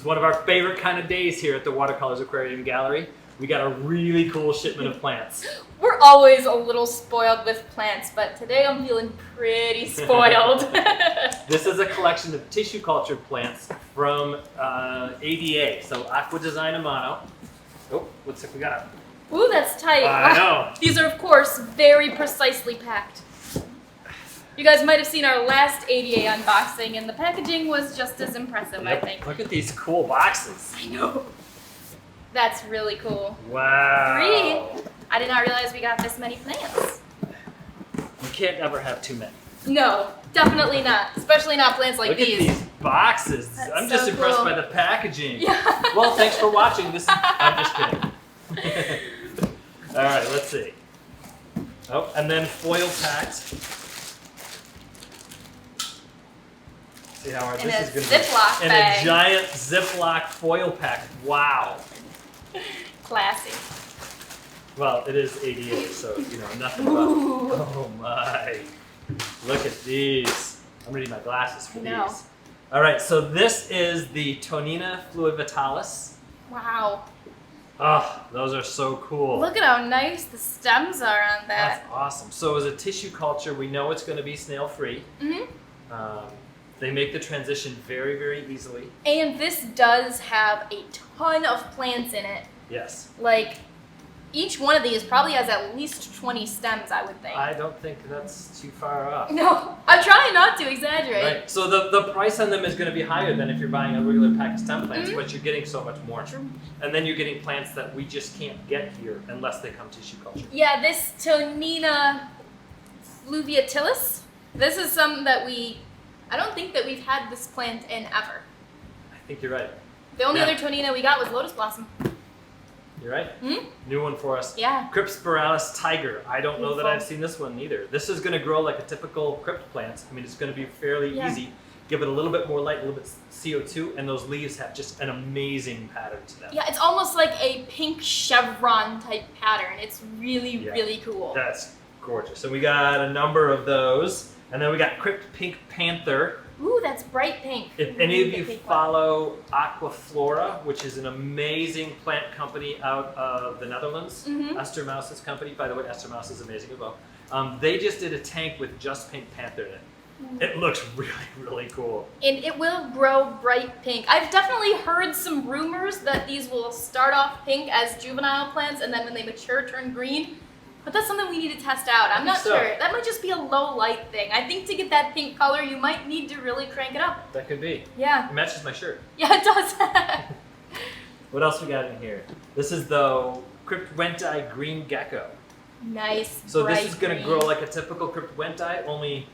one of our favorite kind of days here at the Water Colors Aquarium Gallery. We got a really cool shipment of plants. We're always a little spoiled with plants, but today I'm feeling pretty spoiled. This is a collection of tissue cultured plants from ADA, so Aqua Design Amano. Oh, looks like we got it. Ooh, that's tight. I know. These are, of course, very precisely packed. You guys might have seen our last ADA unboxing, and the packaging was just as impressive, I think. Look at these cool boxes. I know. That's really cool. Wow. 3. I did not realize we got this many plants. You can't ever have too many. No, definitely not. Especially not plants like these. Look at these boxes. That's I'm just so impressed cool. by the packaging. Yeah. Well, thanks for watching. I'm just kidding. All right, let's see. Oh, and then foil packed. See how hard In this a is going to be. Ziploc In bag. a giant Ziploc foil pack. Wow. Classy. Well, it is ADA, so you know nothing but. Ooh. Oh my! Look at these. I'm gonna need my glasses for No. these. All right, so this is the TONINA FLUVIATILIS. Wow. Oh, those are so cool. Look at how nice the stems are on that. That's awesome. So as a tissue culture, we know it's going to be snail free. Mm-hmm. They make the transition very, very easily. And this does have a ton of plants in it. Yes. Like, each one of these probably has at least 20 stems, I would think. I don't think that's too far off. No, I'm trying not to exaggerate. Right. So the price on them is going to be higher than if you're buying a regular pack of stem plants, but you're getting so much more. True. And then you're getting plants that we just can't get here unless they come tissue culture. Yeah, this TONINA FLUVIATILIS, this is something that I don't think that we've had this plant in ever. I think you're right. The only Yeah. other TONINA we got was Lotus Blossom. You're right. Hmm? New one for us. Yeah. CRYPTOCORYNE tiger. I don't know that Beautiful. I've seen this one either. This is going to grow like a typical crypt plant. I mean, it's going to be fairly Yeah. easy. Give it a little bit more light, a little bit CO2, and those leaves have just an amazing pattern to them. Yeah, it's almost like a pink chevron type pattern. It's really, Yeah. really cool. That's gorgeous. So we got a number of those, and then we got Crypt Pink Panther. Ooh, that's bright pink. If any of The you pink one. follow Aquaflora, which is an amazing plant company out of the Netherlands, Mhm. Esther Mouse's company, by the way, Esther Mouse is amazing as well. They just did a tank with just Pink Panther in it. It looks really, really cool. And it will grow bright pink. I've definitely heard some rumors that these will start off pink as juvenile plants and then when they mature turn green. But that's something we need to test out. I'm not so. sure. That might just be a low light thing. I think to get that pink color, you might need to really crank it up. That could be. Yeah. It matches my shirt. Yeah, it does. What else we got in here? This is the WENTTII Green Gecko. Nice. So this bright is going to green. grow like a typical WENTTII, only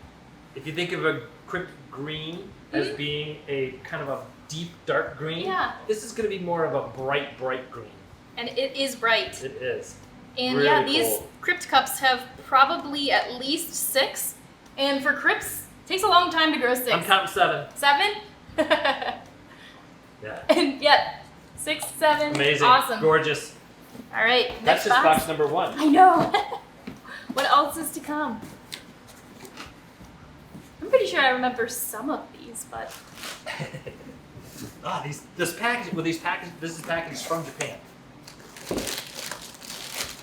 if you think of a crypt green as being a kind of a deep dark green, Yeah. this is going to be more of a bright, bright green. And it is bright. It is. And really yeah, these cool. crypt cups have probably at least 6. And for crypts, it takes a long time to grow 6. I'm counting 7. 7? Yeah. And yeah, 6, 7. Amazing. Awesome. Gorgeous. All right, That's next just box number 1. I know. What else is to come? I'm pretty sure I remember some of these, but This is packaged from Japan.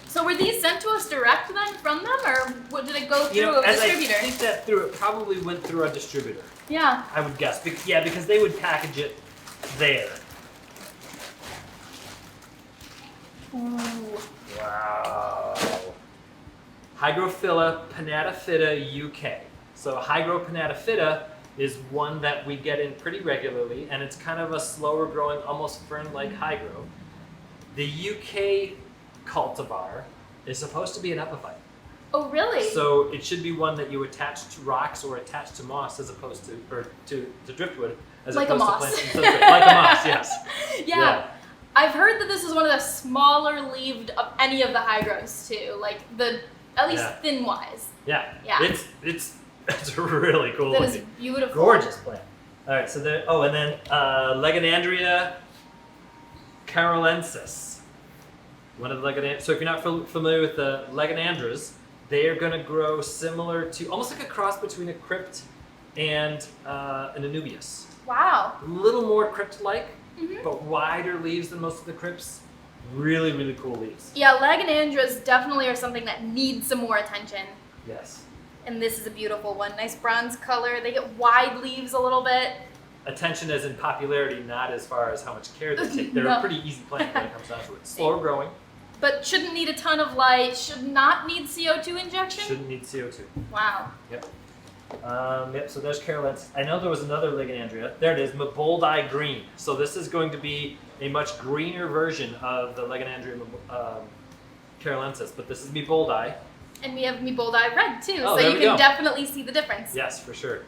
so were these sent to us direct then from them, or what, did it go through You know, a as distributor? I think that through, it probably went through a distributor. Yeah. I would guess. Yeah, because they would package it there. Ooh. Wow. HYGROPHILA PINNATIFIDA UK. So PINNATIFIDA is one that we get in pretty regularly, and it's kind of a slower growing, almost fern-like hygro. The UK cultivar is supposed to be an epiphyte. Oh, really? So it should be one that you attach to rocks or attach to moss as opposed to, or to driftwood as Like a opposed moss. to plants in substrate. Like a moss, yes. Yeah. I've heard that this is one of the smaller leaved of any of the hygros too, like at least Yeah. thin wise. Yeah. Yeah. It's really cool That looking. is beautiful. Gorgeous plant. All right, so there. Oh, and then LAGENANDRA CARALENSIS. One of the Lagenandras. So if you're not familiar with the Lagenandras, they are going to grow similar to, almost like a cross between a crypt and an Anubias. Wow. A little more crypt-like, but wider leaves than most of the crypts. Really, really cool leaves. Yeah, Lagenandras definitely are something that need some more attention. Yes. And this is a beautiful one. Nice bronze color. They get wide leaves a little bit. Attention as in popularity, not as far as how much care they take. They're No. a pretty easy plant when it comes down to it. Slower growing. But shouldn't need a ton of light. Should not need CO2 injection. Shouldn't need CO2. Wow. Yep. Yep, so there's CRYPTOCORYNE. I know there was another Lagenandra. There it is, MEEBOLDII green. So this is going to be a much greener version of the Lagenandra CRYPTOCORYNE, but this is MEEBOLDII. And we have MEEBOLDII red too, Oh, so there you we can go. definitely see the difference. Yes, for sure.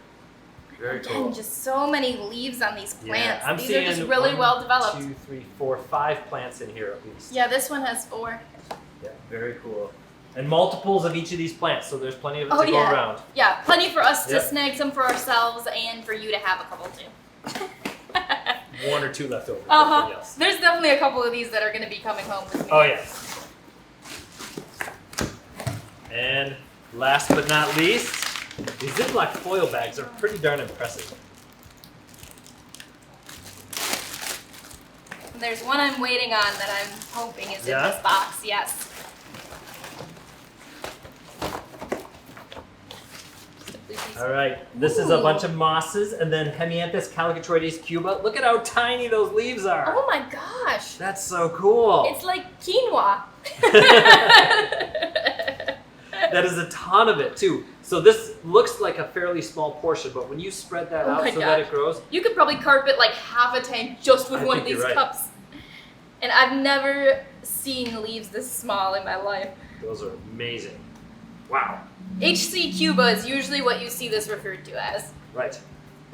Very Again, cool. just so many leaves on these plants. I'm These seeing are just really well developed. 1, 2, 3, 4, 5 plants in here at least. Yeah, this one has 4. Yeah, very cool. And multiples of each of these plants, so there's plenty of it Oh, to go yeah. around. Yeah, plenty for us to Yep. snag some for ourselves and for you to have a couple too. 1 or 2 left over. Uh-huh. Yes. There's definitely a couple of these that are going to be coming home with me. Oh, yes. And last but not least, these Ziploc foil bags are pretty darn impressive. And there's one I'm waiting on that I'm hoping is in Yeah? this box, yes. All right, this is a bunch of mosses and then HEMIANTHUS, CALLICOSTELLA, CUBA. Look at how tiny those leaves are. Oh my gosh. That's so cool. It's like quinoa. That is a ton of it too. So this looks like a fairly small portion, but when you spread that Oh out my so that gosh. it grows, You could probably carpet like half a tank just with I one of think these you're right. cups. And I've never seen leaves this small in my life. those are amazing. Wow. HC Cuba is usually what you see this referred to as. Right.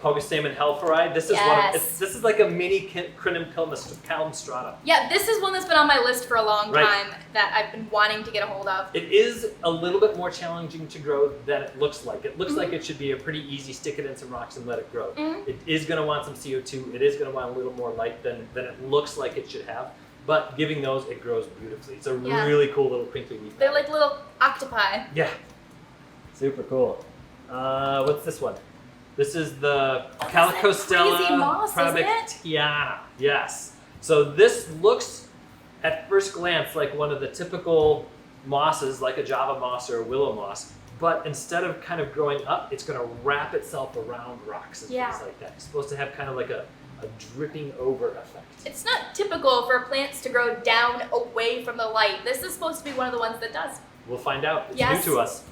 POGOSTEMON HELFERI. This is one of, Yes. this is like a mini Crinum calmstrata. Yeah, this is one that's been on my list for a long Right. time that I've been wanting to get a hold of. It is a little bit more challenging to grow than it looks like. It looks like it should be a pretty easy stick it in some rocks and let it grow. Mhm. It is going to want some CO2. It is going to want a little more light than it looks like it should have. But giving those, it grows beautifully. It's a Yeah. really cool little crinkly leaf. They're like little octopi. Yeah. Super cool. What's this one? This is the crazy CALLICOSTELLA moss, isn't it? PRABAKTIANA. Yes. So this looks at first glance like one of the typical mosses, like a Java moss or a willow moss. But instead of kind of growing up, it's going to wrap itself around rocks and Yeah. things like that. It's supposed to have kind of like a dripping over effect. It's not typical for plants to grow down away from the light. This is supposed to be one of the ones that does. We'll find out. It's Yes. new to us.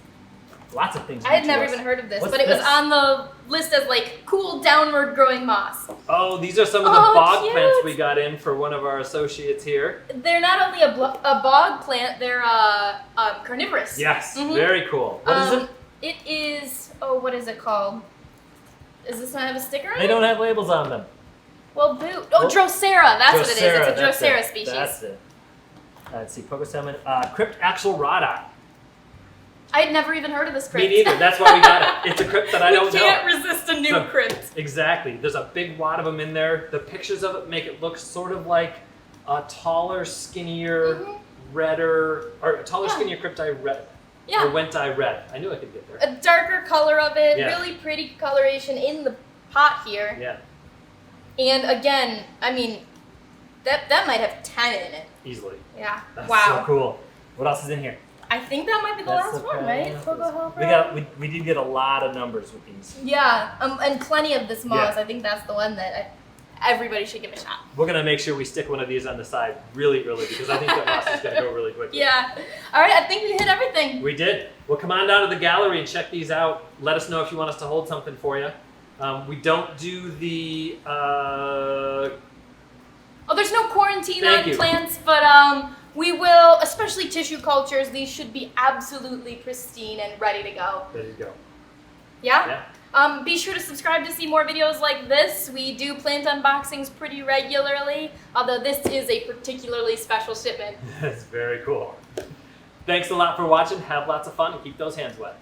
Lots of things. I had new to never us. even heard of this, What's but it was this? on the list as like cool downward growing moss. Oh, these are some of the Oh, bog cute. plants we got in for one of our associates here. They're not only a bog plant, they're carnivorous. Yes, Mhm. very cool. What is it? It is, oh, what is it called? Does this not have a sticker on They it? don't have labels on them. Well, boot. Oh, Well, Drosera. That's what it is. Drosera, It's a that's Drosera it. species. That's it. Let's see, POGOSTEMON, AXELRODI. I had never even heard of this Me crypt. neither. That's why we got it. It's a crypt that I don't We can't know. resist a new So- crypt. Exactly. There's a big wad of them in there. The pictures of it make it look sort of like a taller, skinnier, Mhm. redder, or a taller, Yeah. skinnier crypti red. Or Yeah. WENTTII red. I knew I could get there. A darker color of it. Yeah. Really pretty coloration in the pot here. Yeah, And again, I mean, that might have 10 in it. easily. Yeah. That's wow. so cool. What else is in here? I think that might be the That's last one, right? Pogo Helper. We did get a lot of numbers with these. Yeah, and plenty of this moss. Yeah. I think that's the one that everybody should give a shot. We're gonna make sure we stick one of these on the side really early because I think that moss is gonna go really quickly. Yeah. All right, I think we hit everything. We did. Well, come on down to the gallery and check these out. Let us know if you want us to hold something for you. We don't do the. Oh, there's no quarantine Thank on you. plants, but we will, especially tissue cultures. These should be absolutely pristine and ready to go. There you go. Yeah. Be sure to subscribe to see more videos like this. We do plant unboxings pretty regularly, although this is a particularly special shipment. That's very cool. Thanks a lot for watching. Have lots of fun and keep those hands wet.